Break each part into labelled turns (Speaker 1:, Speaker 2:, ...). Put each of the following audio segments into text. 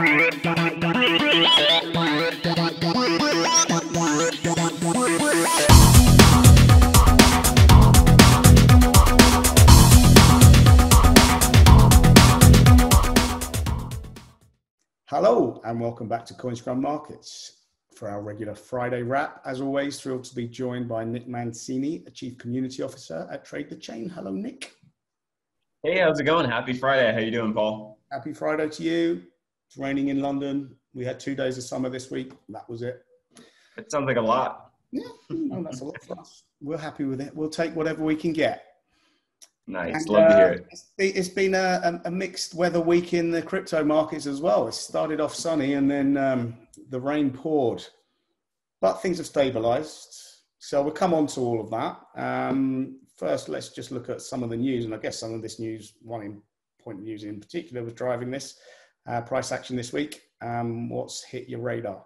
Speaker 1: Hello and welcome back to Coinscrum Markets for our regular Friday wrap. As always, thrilled to be joined by Nick Mancini, a Chief Community Officer at Trade the Chain. Hello, Nick.
Speaker 2: Hey, how's it going? Happy Friday. How you doing, Paul?
Speaker 1: Happy Friday to you. It's raining in London. We had 2 days of summer this week. That was it.
Speaker 2: It sounds like a lot.
Speaker 1: Yeah, no, that's a lot for us. We're happy with it. We'll take whatever we can get.
Speaker 2: Nice.
Speaker 1: And,
Speaker 2: love to hear it.
Speaker 1: It's been a mixed weather week in the crypto markets as well. It started off sunny and then the rain poured, but things have stabilized. So we'll come on to all of that. First, let's just look at some of the news. And I guess some of this news, point of news in particular was driving this price action this week. What's hit your radar?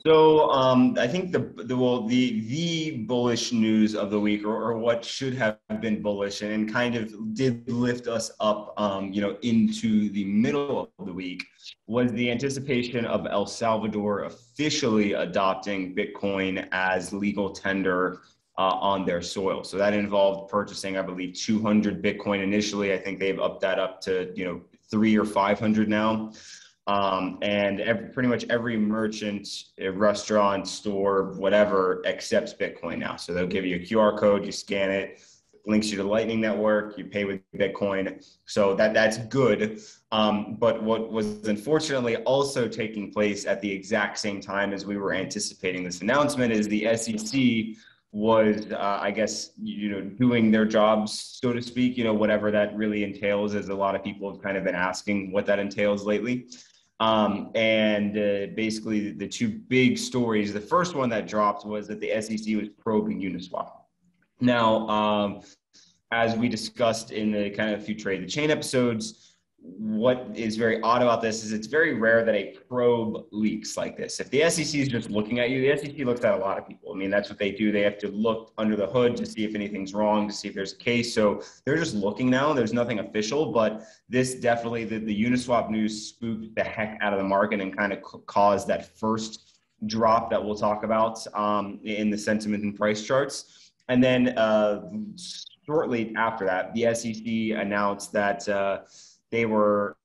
Speaker 2: So I think the bullish news of the week, or what should have been bullish and kind of did lift us up, into the middle of the week, was the anticipation of El Salvador officially adopting Bitcoin as legal tender on their soil. So that involved purchasing, I believe, 200 Bitcoin initially. I think they've upped that up to 300 or 500 now. And pretty much every merchant, restaurant, store, whatever, accepts Bitcoin now. So they'll give you a QR code, you scan it, links you to the Lightning Network, you pay with Bitcoin. So that's good. But what was unfortunately also taking place at the exact same time as we were anticipating this announcement is the SEC was, doing their jobs, so to speak, whatever that really entails, as a lot of people have kind of been asking what that entails lately. Basically the two big stories, the first one that dropped was that the SEC was probing Uniswap. Now, as we discussed in the kind of a few Trade the Chain episodes, what is very odd about this is it's very rare that a probe leaks like this. If the SEC is just looking at you, the SEC looks at a lot of people. I mean, that's what they do. They have to look under the hood to see if anything's wrong, to see if there's a case. So they're just looking now. There's nothing official, but this definitely, the Uniswap news spooked the heck out of the market and kind of caused that first drop that we'll talk about in the sentiment and price charts. And then shortly after that, the SEC announced that they were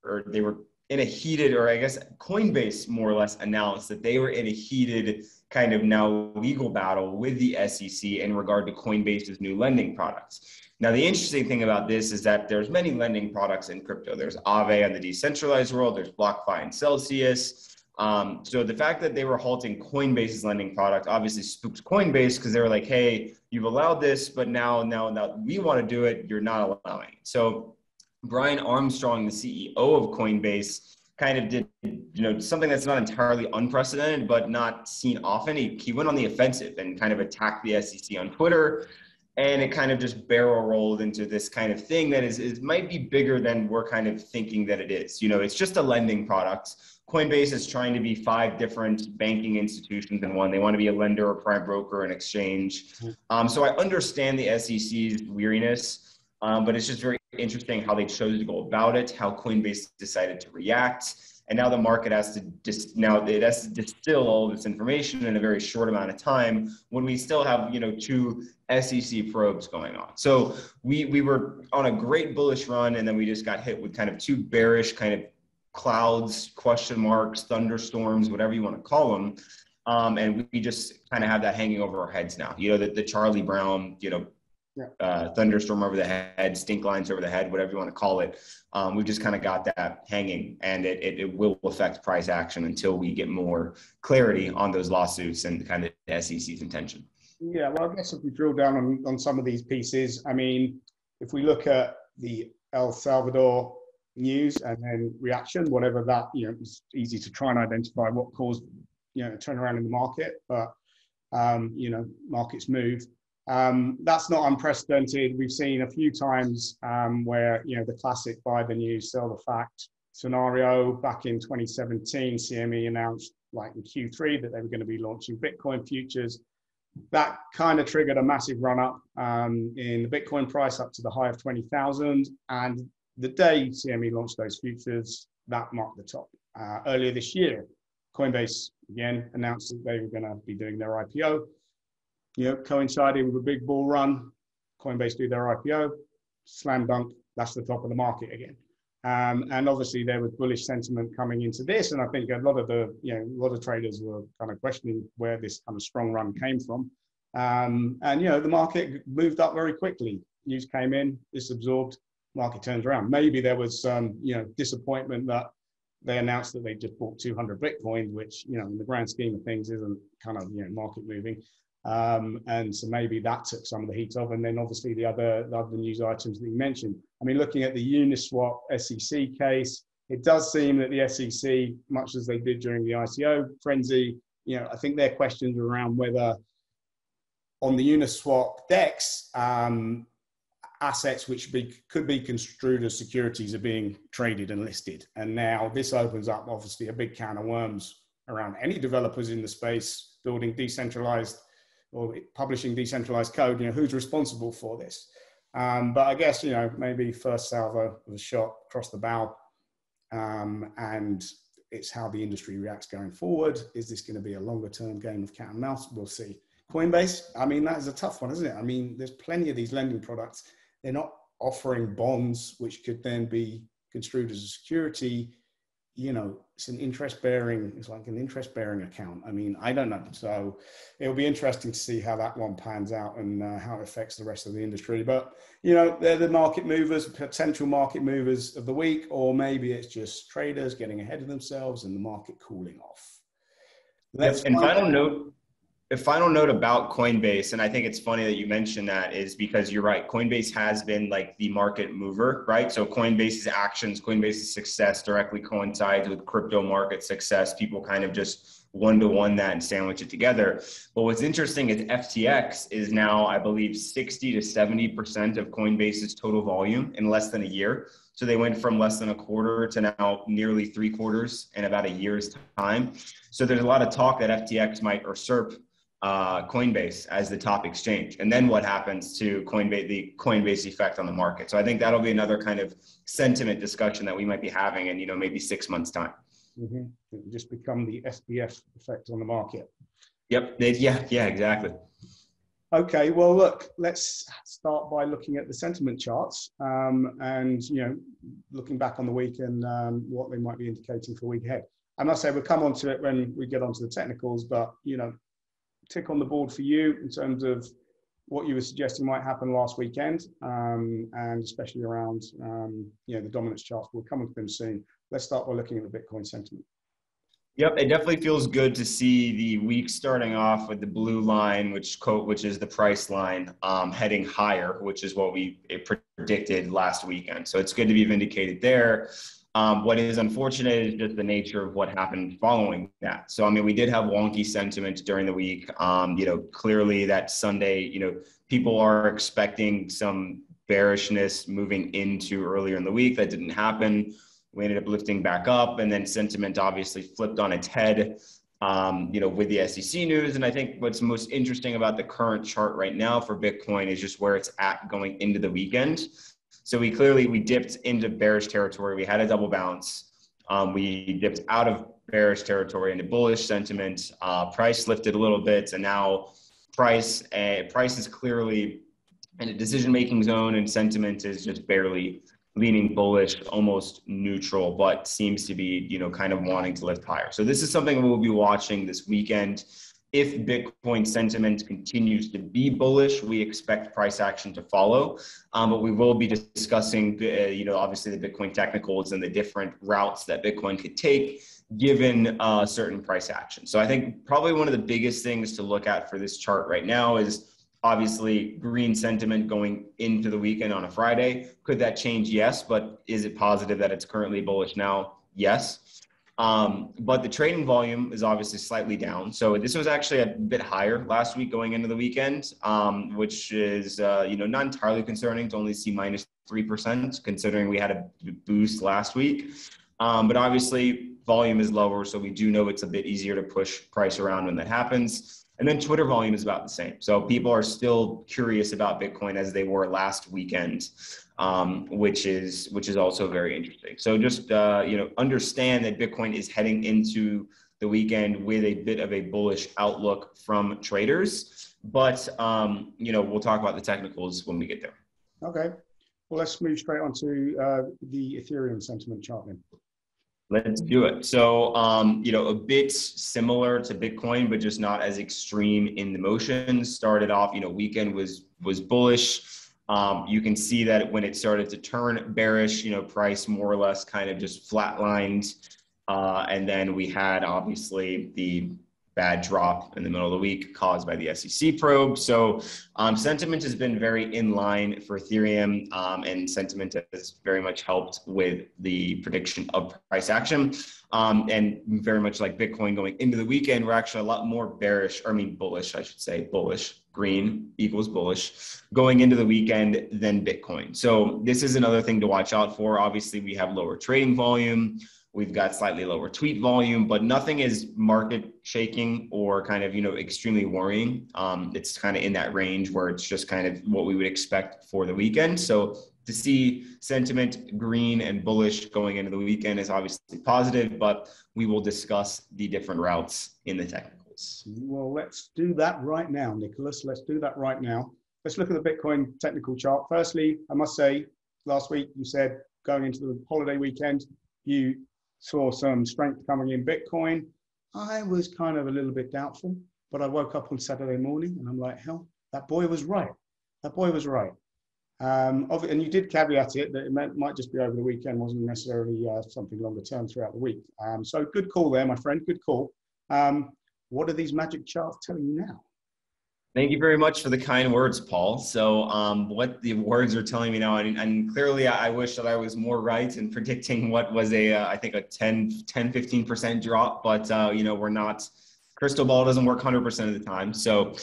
Speaker 2: in a heated, or I guess Coinbase more or less announced that they were in a heated kind of now legal battle with the SEC in regard to Coinbase's new lending products. Now, the interesting thing about this is that there's many lending products in crypto. There's Aave on the decentralized world, there's BlockFi and Celsius. So the fact that they were halting Coinbase's lending product obviously spooks Coinbase, because they were like, hey, you've allowed this, but now we want to do it, you're not allowing it. So Brian Armstrong, the CEO of Coinbase, kind of did, something that's not entirely unprecedented, but not seen often. He went on the offensive and kind of attacked the SEC on Twitter, and it kind of just barrel rolled into this kind of thing that is might be bigger than we're kind of thinking that it is. It's just a lending product. Coinbase is trying to be 5 different banking institutions in one. They want to be a lender, a prime broker, an exchange. So I understand the SEC's weariness, but it's just very interesting how they chose to go about it, how Coinbase decided to react, and now the market has to distill all of this information in a very short amount of time when we still have 2 SEC probes going on. So we were on a great bullish run, and then we just got hit with kind of 2 bearish kind of clouds, question marks, thunderstorms, whatever you want to call them, and we just kind of have that hanging over our heads now. The Charlie Brown thunderstorm over the head, stink lines over the head, whatever you want to call it. We've just kind of got that hanging, and it will affect price action until we get more clarity on those lawsuits and kind of the SEC's intention.
Speaker 1: Yeah, well, I guess if we drill down on some of these pieces, I mean, if we look at the El Salvador news and then reaction, whatever that, it's easy to try and identify what caused, a turnaround in the market, but, markets move. That's not unprecedented. We've seen a few times where, the classic buy the news, sell the fact scenario. Back in 2017, CME announced in Q3 that they were going to be launching Bitcoin futures. That kind of triggered a massive run up in the Bitcoin price up to the high of 20,000. And the day CME launched those futures, that marked the top. earlier this year, Coinbase again announced that they were going to be doing their IPO. You know, coinciding with a big bull run, Coinbase do their IPO, slam dunk, that's the top of the market again. And obviously there was bullish sentiment coming into this, and I think a lot of traders were kind of questioning where this kind of strong run came from. And the market moved up very quickly. News came in, this absorbed, market turns around. Maybe there was some disappointment that they announced that they just bought 200 Bitcoin, which in the grand scheme of things isn't kind of market moving. And so maybe that took some of the heat off. And then obviously the other news items that you mentioned. I mean, looking at the Uniswap SEC case, it does seem that the SEC, much as they did during the ICO frenzy, I think their questions are around whether on the Uniswap DEX, assets which could be construed as securities are being traded and listed. And now this opens up obviously a big can of worms around any developers in the space building decentralized or publishing decentralized code. Who's responsible for this? But I guess, maybe first salvo was shot across the bow, and it's how the industry reacts going forward. Is this going to be a longer term game of cat and mouse? We'll see. Coinbase, I mean, that is a tough one, isn't it? I mean, there's plenty of these lending products. They're not offering bonds, which could then be construed as a security. It's like an interest-bearing account. I mean, I don't know. So it'll be interesting to see how that one pans out and how it affects the rest of the industry. But, they're the market movers, potential market movers of the week, or maybe it's just traders getting ahead of themselves and the market cooling off.
Speaker 2: A final note about Coinbase, and I think it's funny that you mentioned that, is because you're right. Coinbase has been like the market mover, right? So Coinbase's actions, Coinbase's success directly coincides with crypto market success. People kind of just one-to-one that and sandwich it together. But what's interesting is FTX is now, I believe, 60 to 70% of Coinbase's total volume in less than a year. So they went from less than a quarter to now nearly 3/4 in about a year's time. So there's a lot of talk that FTX might usurp Coinbase as the top exchange. And then what happens to Coinbase, the Coinbase effect on the market. So I think that'll be another kind of sentiment discussion that we might be having in, maybe 6 months' time.
Speaker 1: Mm-hmm. It'll just become the SBF effect on the market.
Speaker 2: Yep. Yeah, exactly.
Speaker 1: Okay, well, look, let's start by looking at the sentiment charts and, looking back on the week and what they might be indicating for the week ahead. I must say we'll come onto it when we get onto the technicals, but, tick on the board for you in terms of what you were suggesting might happen last weekend, and especially around the dominance charts. We'll come onto them soon. Let's start by looking at the Bitcoin sentiment.
Speaker 2: Yep, it definitely feels good to see the week starting off with the blue line, which is the price line, heading higher, which is what we predicted last weekend. So it's good to be vindicated there. What is unfortunate is just the nature of what happened following that. So, I mean, we did have wonky sentiment during the week. Clearly that Sunday, people are expecting some bearishness moving into earlier in the week. That didn't happen. We ended up lifting back up, and then sentiment obviously flipped on its head, with the SEC news. And I think what's most interesting about the current chart right now for Bitcoin is just where it's at going into the weekend. So we dipped into bearish territory. We had a double bounce. We dipped out of bearish territory into bullish sentiment. Price lifted a little bit, and now price is clearly in a decision-making zone, and sentiment is just barely leaning bullish, almost neutral, but seems to be, kind of wanting to lift higher. So this is something we'll be watching this weekend. If Bitcoin sentiment continues to be bullish, we expect price action to follow. But we will be discussing, obviously the Bitcoin technicals and the different routes that Bitcoin could take given certain price action. So I think probably one of the biggest things to look at for this chart right now is obviously green sentiment going into the weekend on a Friday. Could that change? Yes. But is it positive that it's currently bullish now? Yes. But the trading volume is obviously slightly down. So this was actually a bit higher last week going into the weekend, which is, not entirely concerning to only see -3%, considering we had a boost last week. But obviously volume is lower. So we do know it's a bit easier to push price around when that happens. And then Twitter volume is about the same. So people are still curious about Bitcoin as they were last weekend. which is also very interesting. So just understand that Bitcoin is heading into the weekend with a bit of a bullish outlook from traders, but we'll talk about the technicals when we get there.
Speaker 1: Okay, well, let's move straight on to the Ethereum sentiment chart then.
Speaker 2: Let's do it. So, a bit similar to Bitcoin, but just not as extreme in the motions. Started off, weekend was bullish. You can see that when it started to turn bearish, price more or less kind of just flatlined. And then we had obviously the bad drop in the middle of the week caused by the SEC probe. So sentiment has been very in line for Ethereum, and sentiment has very much helped with the prediction of price action. And very much like Bitcoin going into the weekend, we're actually a lot more bullish, I should say, bullish. Green equals bullish going into the weekend than Bitcoin. So this is another thing to watch out for. Obviously, we have lower trading volume. We've got slightly lower tweet volume, but nothing is market shaking or kind of, extremely worrying. It's kind of in that range where it's just kind of what we would expect for the weekend. So to see sentiment green and bullish going into the weekend is obviously positive, but we will discuss the different routes in the technicals.
Speaker 1: Well, let's do that right now, Nicholas. Let's do that right now. Let's look at the Bitcoin technical chart. Firstly, I must say, last week you said going into the holiday weekend, you saw some strength coming in Bitcoin. I was kind of a little bit doubtful, but I woke up on Saturday morning and I'm like, hell, that boy was right. That boy was right. And you did caveat it that it might just be over the weekend, wasn't necessarily something longer term throughout the week. So good call there, my friend, good call. What are these magic charts telling you now?
Speaker 2: Thank you very much for the kind words, Paul. So what the words are telling me now, and clearly I wish that I was more right in predicting what was I think a 10-15% drop, but we're not, crystal ball doesn't work 100% of the time. So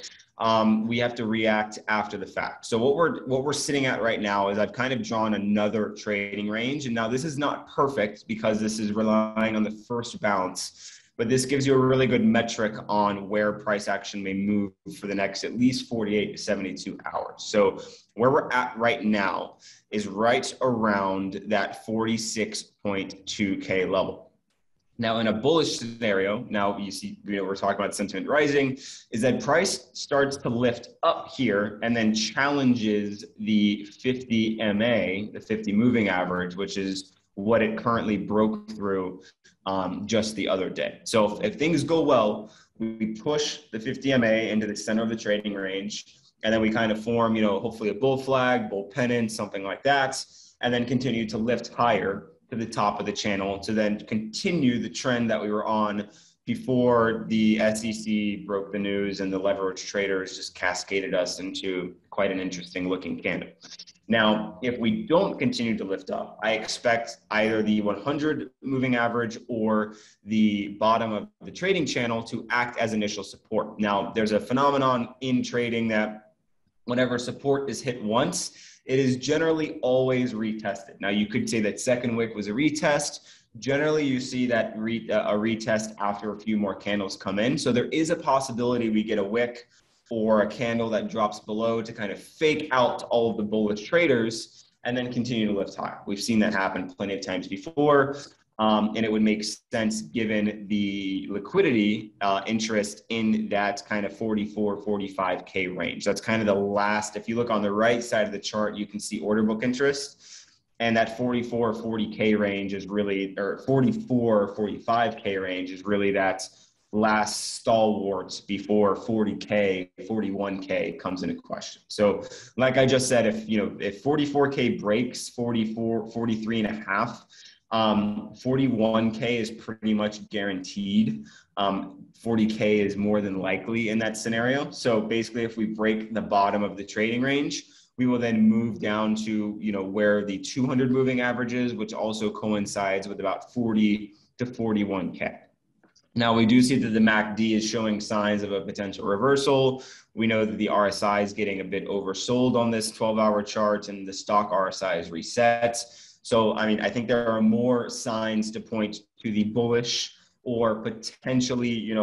Speaker 2: we have to react after the fact. So what we're sitting at right now is I've kind of drawn another trading range. And now this is not perfect because this is relying on the first bounce, but this gives you a really good metric on where price action may move for the next at least 48 to 72 hours. So where we're at right now is right around that 46.2K level. Now, in a bullish scenario, now you see, we're talking about sentiment rising, is that price starts to lift up here and then challenges the 50 MA, the 50 moving average, which is what it currently broke through just the other day. So if things go well, we push the 50 MA into the center of the trading range, and then we kind of form, hopefully a bull flag, bull pennant, something like that, and then continue to lift higher to the top of the channel to then continue the trend that we were on before the SEC broke the news and the leverage traders just cascaded us into quite an interesting looking candle. Now, if we don't continue to lift up, I expect either the 100 moving average or the bottom of the trading channel to act as initial support. Now, there's a phenomenon in trading that whenever support is hit once, it is generally always retested. Now, you could say that second wick was a retest. Generally, you see that a retest after a few more candles come in. So there is a possibility we get a wick or a candle that drops below to kind of fake out all of the bullish traders and then continue to lift higher. We've seen that happen plenty of times before. And it would make sense given the liquidity interest in that kind of 44, 45K range. That's kind of the last, if you look on the right side of the chart, you can see order book interest. And that 44, 40K range is really, or 44, 45K range is really that last stalwart before 40K, 41K comes into question. So like I just said, if 44K breaks 44, 43 and a half, 41K is pretty much guaranteed. 40K is more than likely in that scenario. So basically, if we break the bottom of the trading range, we will then move down to, where the 200 moving average is, which also coincides with about 40 to 41K. Now, we do see that the MACD is showing signs of a potential reversal. We know that the RSI is getting a bit oversold on this 12-hour chart, and the stock RSI is reset. So, I think there are more signs to point to the bullish or potentially,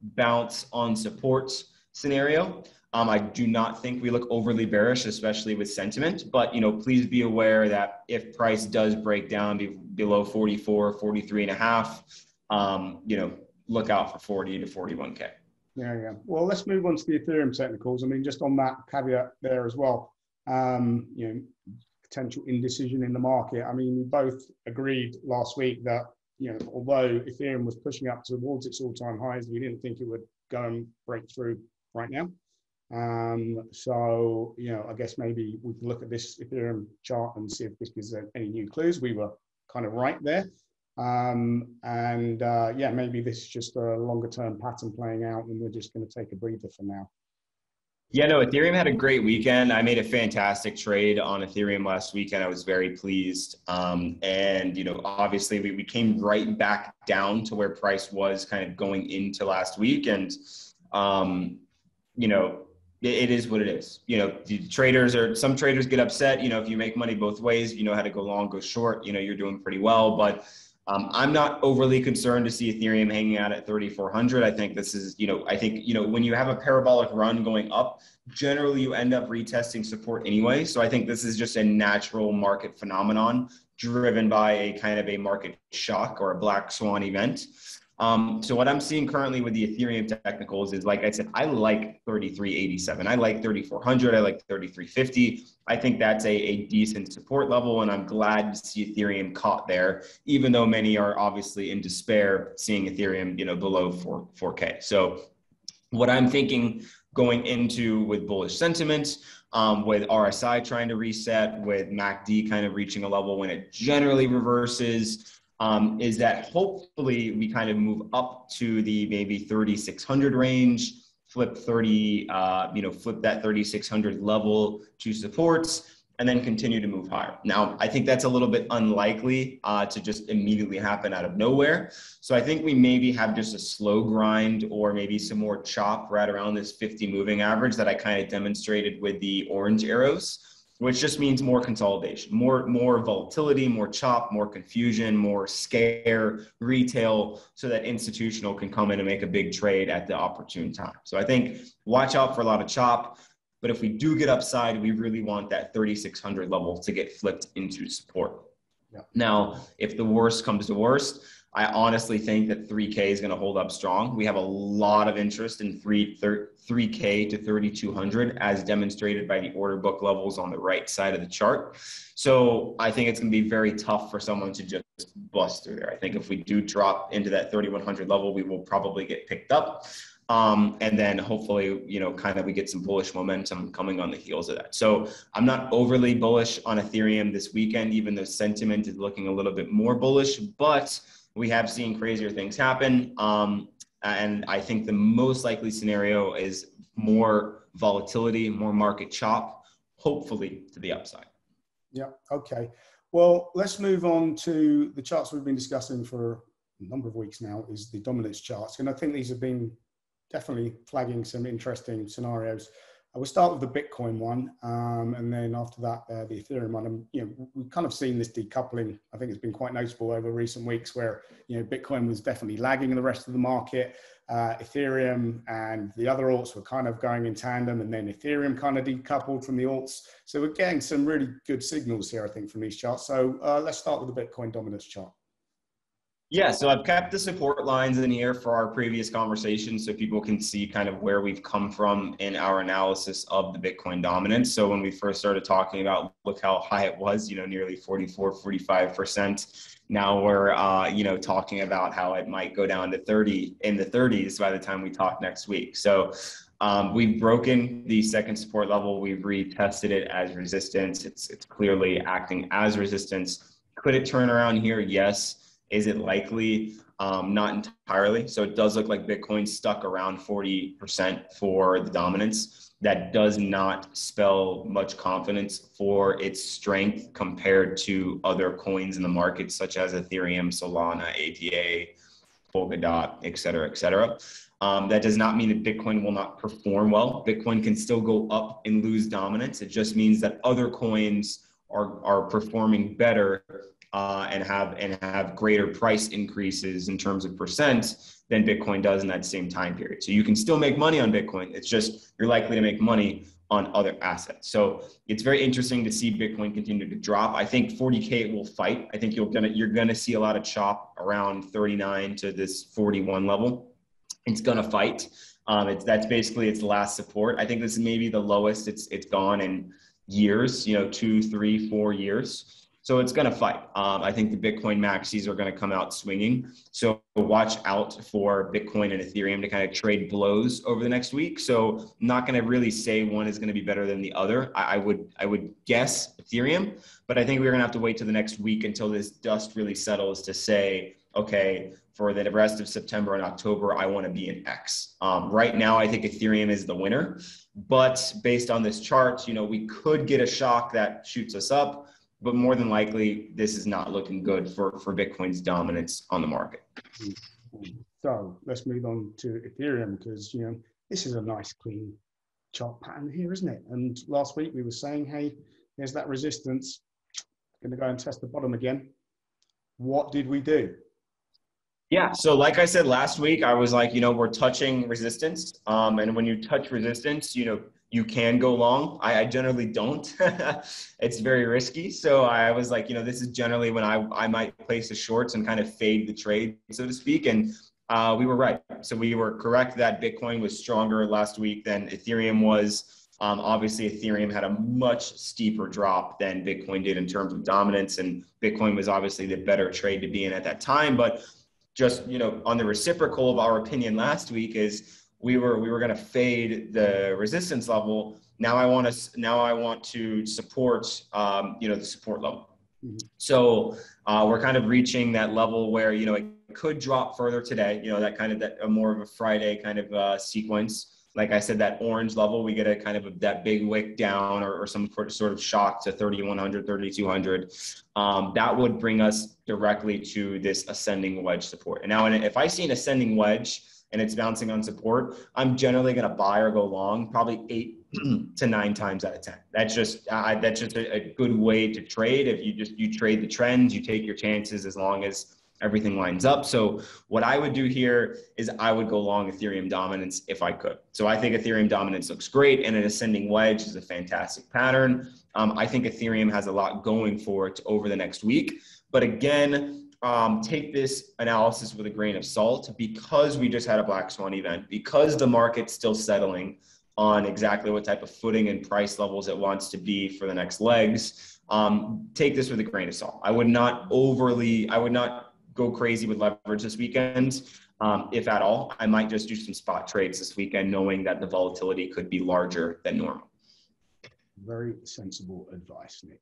Speaker 2: bounce on support scenario. I do not think we look overly bearish, especially with sentiment, but, please be aware that if price does break down below 44, 43 and a half, look out for 40 to 41K.
Speaker 1: Yeah. Well, let's move on to the Ethereum technicals. I mean, just on that caveat there as well, potential indecision in the market. I mean, we both agreed last week that, although Ethereum was pushing up towards its all-time highs, we didn't think it would go and break through right now. So, I guess maybe we can look at this Ethereum chart and see if this gives any new clues. We were kind of right there. Maybe this is just a longer term pattern playing out and we're just going to take a breather for now.
Speaker 2: Yeah, no, Ethereum had a great weekend. I made a fantastic trade on Ethereum last weekend. I was very pleased. Obviously we came right back down to where price was kind of going into last week. And, it is what it is. Some traders get upset, if you make money both ways, you know how to go long, go short, you're doing pretty well. But I'm not overly concerned to see Ethereum hanging out at 3,400. I think this is, when you have a parabolic run going up, generally you end up retesting support anyway. So I think this is just a natural market phenomenon driven by a kind of a market shock or a black swan event. So what I'm seeing currently with the Ethereum technicals is, like I said, I like 3387. I like 3400. I like 3350. I think that's a decent support level, and I'm glad to see Ethereum caught there, even though many are obviously in despair seeing Ethereum, below 4K. So what I'm thinking going into with bullish sentiment, with RSI trying to reset, with MACD kind of reaching a level when it generally reverses, is that hopefully we kind of move up to the maybe 3,600 range, flip that 3,600 level to supports, and then continue to move higher. Now, I think that's a little bit unlikely to just immediately happen out of nowhere. So I think we maybe have just a slow grind or maybe some more chop right around this 50 moving average that I kind of demonstrated with the orange arrows, which just means more consolidation, more volatility, more chop, more confusion, more scare, retail, so that institutional can come in and make a big trade at the opportune time. So I think watch out for a lot of chop, but if we do get upside, we really want that 3,600 level to get flipped into support. Yeah. Now, if the worst comes to worst, I honestly think that 3K is going to hold up strong. We have a lot of interest in 3K to 3,200 as demonstrated by the order book levels on the right side of the chart. So I think it's going to be very tough for someone to just bust through there. I think if we do drop into that 3,100 level, we will probably get picked up. And then hopefully, we get some bullish momentum coming on the heels of that. So I'm not overly bullish on Ethereum this weekend, even though sentiment is looking a little bit more bullish, but we have seen crazier things happen. And I think the most likely scenario is more volatility, more market chop, hopefully to the upside.
Speaker 1: Yeah, okay. Well, let's move on to the charts we've been discussing for a number of weeks now, is the dominance charts. And I think these have been definitely flagging some interesting scenarios. We'll start with the Bitcoin one, and then after that, the Ethereum one. And, we've kind of seen this decoupling. I think it's been quite noticeable over recent weeks where, Bitcoin was definitely lagging the rest of the market. Ethereum and the other alts were kind of going in tandem, and then Ethereum kind of decoupled from the alts. So we're getting some really good signals here, I think, from these charts. So let's start with the Bitcoin dominance chart.
Speaker 2: Yeah, so I've kept the support lines in here for our previous conversation so people can see kind of where we've come from in our analysis of the Bitcoin dominance. So when we first started talking about, look how high it was, nearly 44, 45%. Now we're, talking about how it might go down to 30 in the 30s by the time we talk next week. So we've broken the second support level. We've retested it as resistance. It's clearly acting as resistance. Could it turn around here? Yes. Is it likely? Not entirely. So it does look like Bitcoin stuck around 40% for the dominance. That does not spell much confidence for its strength compared to other coins in the market, such as Ethereum, Solana, ADA, Polkadot, et cetera, et cetera. That does not mean that Bitcoin will not perform well. Bitcoin can still go up and lose dominance. It just means that other coins are performing better and have greater price increases in terms of percent than Bitcoin does in that same time period. So you can still make money on Bitcoin. It's just you're likely to make money on other assets. So it's very interesting to see Bitcoin continue to drop. I think 40K will fight. I think you're gonna see a lot of chop around 39 to this 41 level. It's gonna fight. That's basically its last support. I think this is maybe the lowest it's gone in years, 2, 3, 4 years. So it's going to fight. I think the Bitcoin maxis are going to come out swinging. So watch out for Bitcoin and Ethereum to kind of trade blows over the next week. So I'm not going to really say one is going to be better than the other. I would guess Ethereum, but I think we're going to have to wait till the next week until this dust really settles to say, okay, for the rest of September and October, I want to be in X. Right now, I think Ethereum is the winner, but based on this chart, we could get a shock that shoots us up. But more than likely, this is not looking good for Bitcoin's dominance on the market.
Speaker 1: So let's move on to Ethereum because, this is a nice clean chart pattern here, isn't it? And last week we were saying, hey, there's that resistance. Going to go and test the bottom again. What did we do?
Speaker 2: Yeah, so like I said last week, I was like, we're touching resistance. And when you touch resistance, you can go long. I generally don't. It's very risky. So I was like, this is generally when I might place the shorts and kind of fade the trade, so to speak. And we were right. So we were correct that Bitcoin was stronger last week than Ethereum was. Obviously, Ethereum had a much steeper drop than Bitcoin did in terms of dominance. And Bitcoin was obviously the better trade to be in at that time. But just, on the reciprocal of our opinion last week is we were going to fade the resistance level. Now I want to support, the support level. Mm-hmm. So we're kind of reaching that level where, it could drop further today, that more of a Friday kind of sequence. Like I said, that orange level, we get a kind of that big wick down or some sort of shock to 3,100, 3,200. That would bring us directly to this ascending wedge support. And now if I see an ascending wedge and it's bouncing on support, I'm generally going to buy or go long probably 8 to 9 times out of 10. That's just a good way to trade. If you trade the trends, you take your chances as long as everything lines up. So what I would do here is I would go long Ethereum dominance if I could. So I think Ethereum dominance looks great, and an ascending wedge is a fantastic pattern. I think Ethereum has a lot going for it over the next week. But again, take this analysis with a grain of salt because we just had a black swan event, because the market's still settling on exactly what type of footing and price levels it wants to be for the next legs. Take this with a grain of salt. I would not go crazy with leverage this weekend. If at all, I might just do some spot trades this weekend, knowing that the volatility could be larger than normal.
Speaker 1: Very sensible advice, Nick.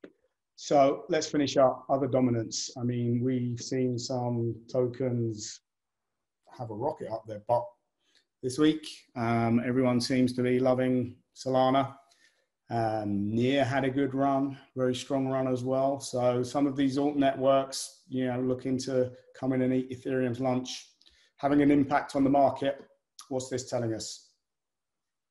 Speaker 1: So let's finish up other dominance. I mean, we've seen some tokens have a rocket up their butt this week. Everyone seems to be loving Solana. Near had a good run, very strong run as well. So some of these alt networks, looking to come in and eat Ethereum's lunch, having an impact on the market. What's this telling us?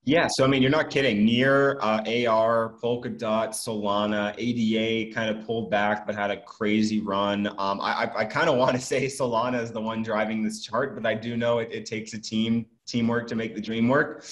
Speaker 2: Yeah, so I mean, you're not kidding. Near, AR, Polkadot, Solana, ADA kind of pulled back, but had a crazy run. I kind of want to say Solana is the one driving this chart, but I do know it takes a teamwork to make the dream work.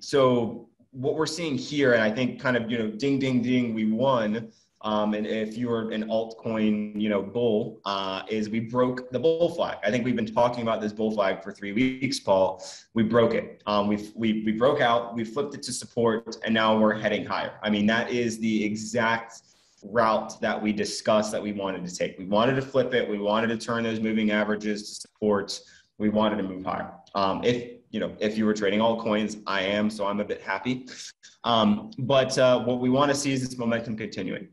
Speaker 2: So what we're seeing here, and I think kind of, ding, ding, ding, we won. And if you're an altcoin, bull, is we broke the bull flag. I think we've been talking about this bull flag for 3 weeks, Paul. We broke it. We broke out, we flipped it to support, and now we're heading higher. I mean, that is the exact route that we discussed that we wanted to take. We wanted to flip it. We wanted to turn those moving averages to support. We wanted to move higher. If you were trading altcoins, I am, so I'm a bit happy. But what we want to see is this momentum continuing.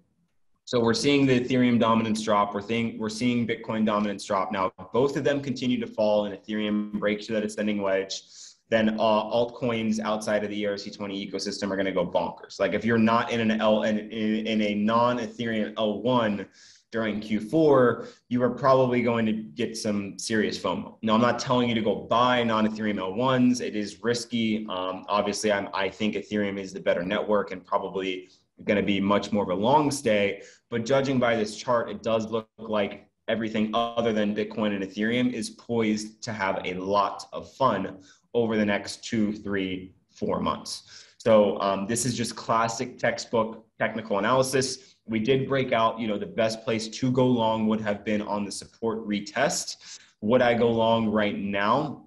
Speaker 2: So we're seeing the Ethereum dominance drop. We're seeing Bitcoin dominance drop. Now, both of them continue to fall and Ethereum breaks through that ascending wedge. Then altcoins outside of the ERC20 ecosystem are going to go bonkers. Like if you're not in a non-Ethereum L1 during Q4, you are probably going to get some serious FOMO. Now, I'm not telling you to go buy non-Ethereum L1s. It is risky. Obviously, I think Ethereum is the better network and probably going to be much more of a long stay. But judging by this chart, it does look like everything other than Bitcoin and Ethereum is poised to have a lot of fun over the next 2, 3, 4 months. So this is just classic textbook technical analysis. We did break out, the best place to go long would have been on the support retest. Would I go long right now?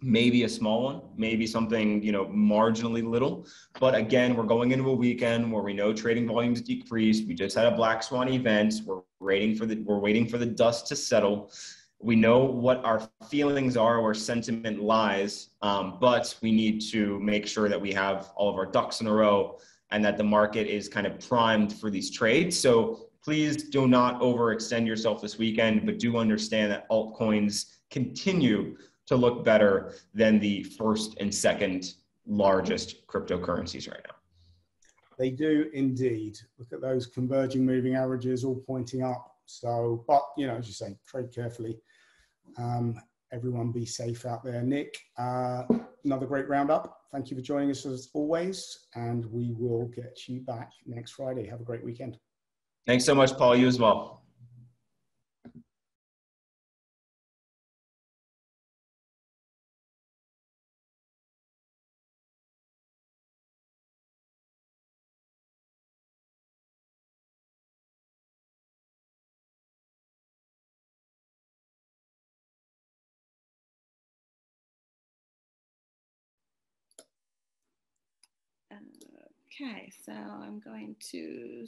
Speaker 2: Maybe a small one, maybe something, marginally little. But again, we're going into a weekend where we know trading volumes decreased. We just had a black swan event. We're waiting for the dust to settle. We know what our feelings are, where sentiment lies, but we need to make sure that we have all of our ducks in a row and that the market is kind of primed for these trades. So please do not overextend yourself this weekend, but do understand that altcoins continue to look better than the first and second largest cryptocurrencies right now.
Speaker 1: They do indeed. Look at those converging moving averages all pointing up. So, but, as you say, trade carefully. Everyone be safe out there. Nick, another great roundup. Thank you for joining us as always, and we will get you back next Friday. Have a great weekend.
Speaker 2: Thanks so much, Paul. You as well.
Speaker 3: Okay, so I'm going to